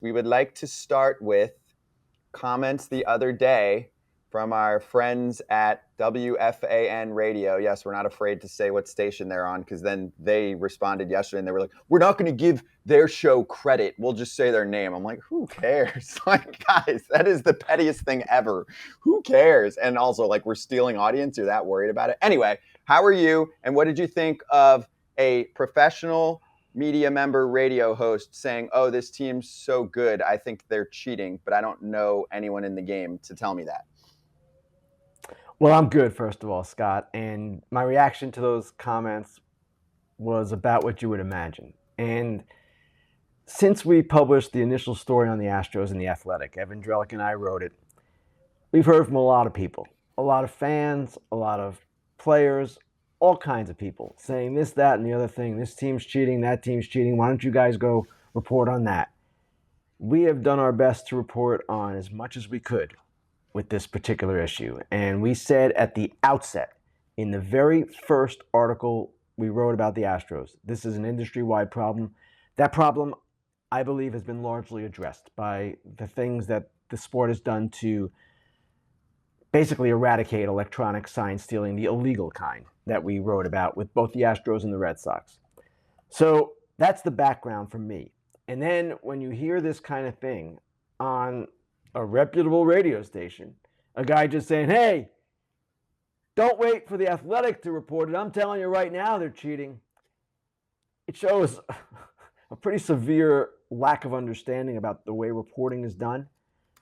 we would like to start with comments the other day from our friends at WFAN radio. Yes, we're not afraid to say what station they're on because then they responded yesterday and they were like, we're not going to give their show credit. We'll just say their name. I'm like, who cares? Like, guys, that is the pettiest thing ever. Who cares? And also, like, we're stealing audience. You're that worried about it. Anyway, how are you? And what did you think of a professional media member radio host saying, oh, this team's so good, I think they're cheating, but I don't know anyone in the game to tell me that? Well, I'm good, first of all, Scott. And my reaction to those comments was about what you would imagine. And since we published the initial story on the Astros in The Athletic, Evan Drellick and I wrote it, we've heard from a lot of people, a lot of fans, a lot of players, all kinds of people saying this, that, and the other thing. This team's cheating, that team's cheating. Why don't you guys go report on that? We have done our best to report on as much as we could with this particular issue. And we said at the outset, in the very first article we wrote about the Astros, this is an industry-wide problem. That problem, I believe, has been largely addressed by the things that the sport has done to basically eradicate electronic sign stealing, the illegal kind that we wrote about with both the Astros and the Red Sox. So that's the background for me. And then when you hear this kind of thing on a reputable radio station, a guy just saying, hey, don't wait for the Athletic to report it. I'm telling you right now they're cheating. It shows a pretty severe lack of understanding about the way reporting is done.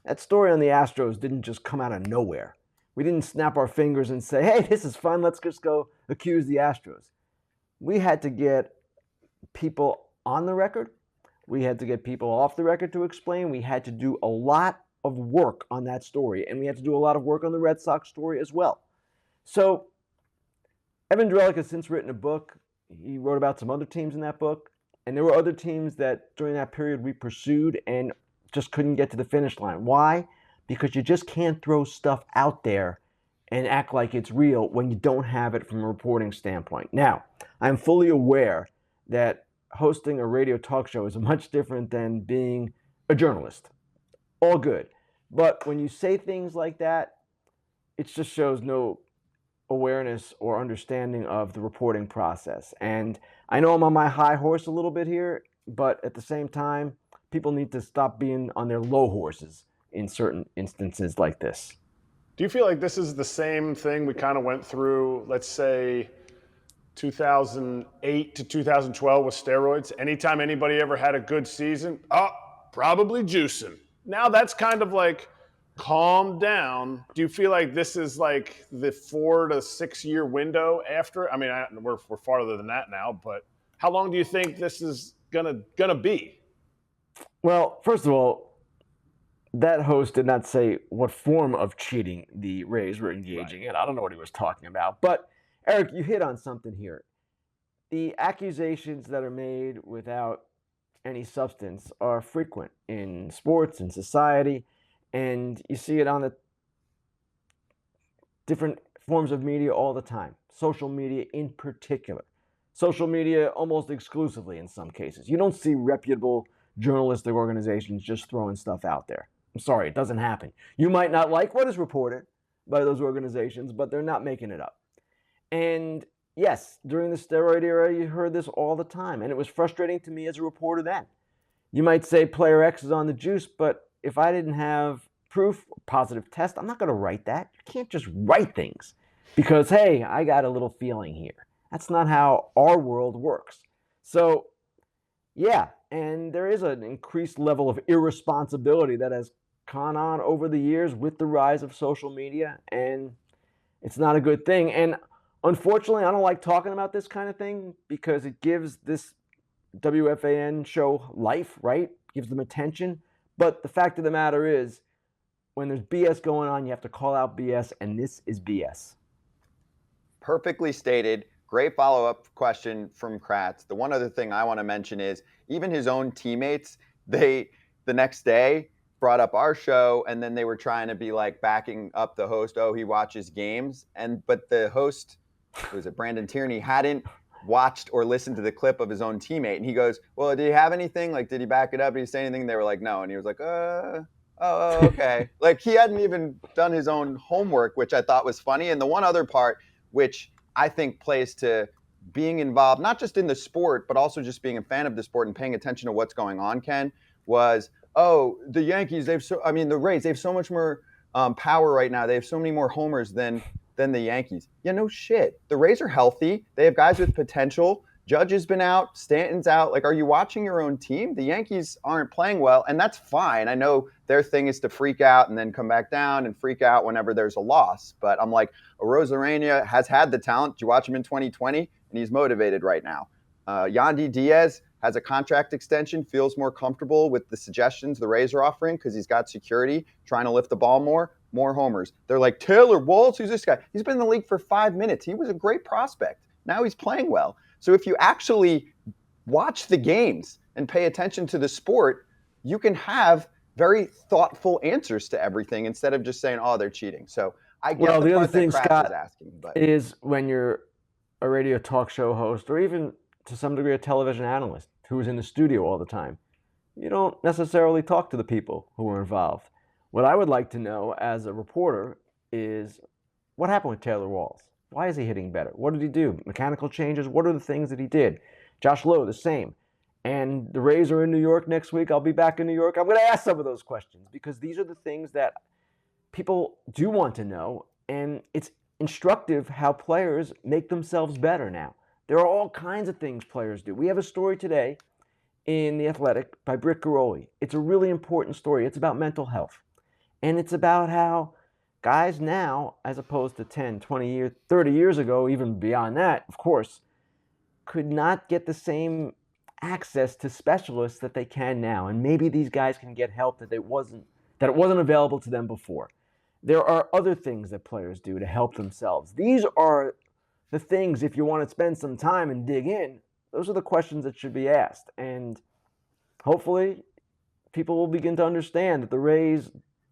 That story on the Astros didn't just come out of nowhere. We didn't snap our fingers and say, hey, this is fun. Let's just go accuse the Astros. We had to get people on the record. We had to get people off the record to explain. We had to do a lot of work on that story, and we had to do a lot of work on the Red Sox story as well. So Evan Drellick has since written a book. He wrote about some other teams in that book, and there were other teams that during that period we pursued and just couldn't get to the finish line. Why? Because you just can't throw stuff out there and act like it's real when you don't have it from a reporting standpoint. Now, I'm fully aware that hosting a radio talk show is much different than being a journalist. All good. But when you say things like that, it just shows no awareness or understanding of the reporting process. And I know I'm on my high horse a little bit here, but at the same time, people need to stop being on their low horses in certain instances like this. Do you feel like this is the same thing we kind of went through, let's say, 2008 to 2012 with steroids? Anytime anybody ever had a good season, probably juicing. Now that's kind of like calm down. Do you feel like this is like the 4 to 6 year window after? I mean, we're farther than that now, but how long do you think this is gonna be? Well, first of all, that host did not say what form of cheating the Rays were engaging in. I don't know what he was talking about. But, Eric, you hit on something here. The accusations that are made without any substance are frequent in sports and society, and you see it on the different forms of media all the time. Social media in particular. Social media almost exclusively in some cases. You don't see reputable journalistic organizations just throwing stuff out there. I'm sorry, it doesn't happen. You might not like what is reported by those organizations, but they're not making it up. And yes, during the steroid era, you heard this all the time, and it was frustrating to me as a reporter then. You might say player X is on the juice, but if I didn't have proof, positive test, I'm not going to write that. You can't just write things because, hey, I got a little feeling here. That's not how our world works. So, yeah, and there is an increased level of irresponsibility that has gone on over the years with the rise of social media, and it's not a good thing. And unfortunately, I don't like talking about this kind of thing because it gives this WFAN show life, right? Gives them attention. But the fact of the matter is, when there's BS going on, you have to call out BS, and this is BS. Perfectly stated. Great follow-up question from Kratz. The one other thing I want to mention is even his own teammates, the next day brought up our show, and then they were trying to be like backing up the host. Oh, he watches games. But the host, was it Brandon Tierney, hadn't watched or listened to the clip of his own teammate, and he goes, well, did he have anything? Like, did he back it up? Did he say anything? And they were like, no. And he was like, oh, okay. Like, he hadn't even done his own homework, which I thought was funny. And the one other part, which I think plays to being involved, not just in the sport, but also just being a fan of the sport and paying attention to what's going on, Ken, was, the Yankees, the Rays, they have so much more power right now. They have so many more homers than the Yankees. Yeah, no shit. The Rays are healthy. They have guys with potential. Judge has been out. Stanton's out. Like, are you watching your own team? The Yankees aren't playing well, and that's fine. I know their thing is to freak out and then come back down and freak out whenever there's a loss. But I'm like, Arozarena has had the talent. Did you watch him in 2020? And he's motivated right now. Yandy Diaz has a contract extension, feels more comfortable with the suggestions the Rays are offering because he's got security, trying to lift the ball more homers. They're like, Taylor Waltz, who's this guy? He's been in the league for 5 minutes. He was a great prospect. Now he's playing well. So if you actually watch the games and pay attention to the sport, you can have very thoughtful answers to everything instead of just saying, oh, they're cheating. So I get the part other thing, that Kraft Scott, is asking, but is when you're a radio talk show host or even to some degree a television analyst who's in the studio all the time, you don't necessarily talk to the people who are involved. What I would like to know as a reporter is what happened with Taylor Walls? Why is he hitting better? What did he do? Mechanical changes? What are the things that he did? Josh Lowe, the same. And the Rays are in New York next week. I'll be back in New York. I'm going to ask some of those questions because these are the things that people do want to know. And it's instructive how players make themselves better now. There are all kinds of things players do. We have a story today in The Athletic by Britt Garoli. It's a really important story. It's about mental health. And it's about how guys now, as opposed to 10, 20 years, 30 years ago, even beyond that, of course, could not get the same access to specialists that they can now. And maybe these guys can get help that it wasn't available to them before. There are other things that players do to help themselves. These are the things, if you want to spend some time and dig in, those are the questions that should be asked. And hopefully people will begin to understand that the Rays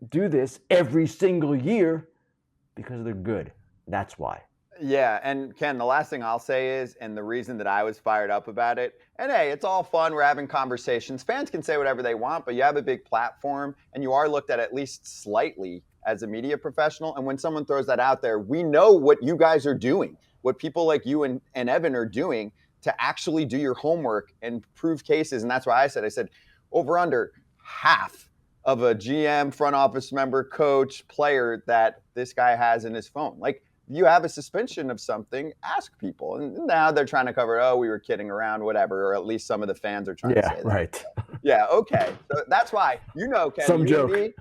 do this every single year because they're good. That's why. Yeah, and Ken, the last thing I'll say is, and the reason that I was fired up about it, and hey, it's all fun, we're having conversations. Fans can say whatever they want, but you have a big platform, and you are looked at least slightly as a media professional. And when someone throws that out there, we know what you guys are doing, what people like you and Evan are doing to actually do your homework and prove cases. And that's why I said, over under half of a GM, front office member, coach, player that this guy has in his phone. Like, you have a suspicion of something, ask people. And now they're trying to cover, oh, we were kidding around, whatever, or at least some of the fans are trying to say that. Right. Yeah, okay. So that's why, Ken, some joke.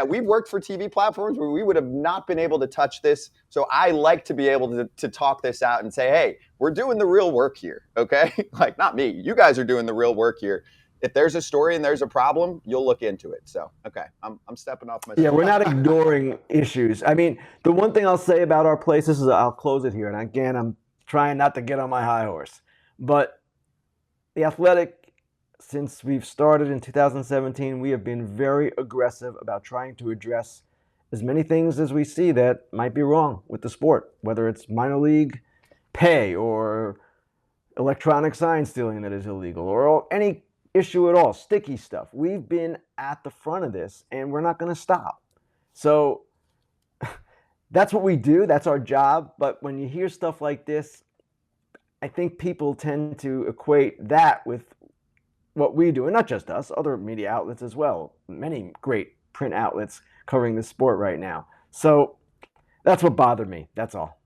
We've worked for TV platforms where we would have not been able to touch this. So I like to be able to talk this out and say, hey, we're doing the real work here, okay? Like, not me. You guys are doing the real work here. If there's a story and there's a problem, you'll look into it. So, okay, I'm stepping off my. Yeah, we're not ignoring issues. I mean, the one thing I'll say about our place, I'll close it here. And again, I'm trying not to get on my high horse. But The Athletic, since we've started in 2017, we have been very aggressive about trying to address as many things as we see that might be wrong with the sport, whether it's minor league pay or electronic sign stealing that is illegal or any issue at all, sticky stuff. We've been at the front of this and we're not going to stop. So that's what we do. That's our job. But when you hear stuff like this, I think people tend to equate that with what we do. And not just us, other media outlets as well. Many great print outlets covering the sport right now. So that's what bothered me. That's all.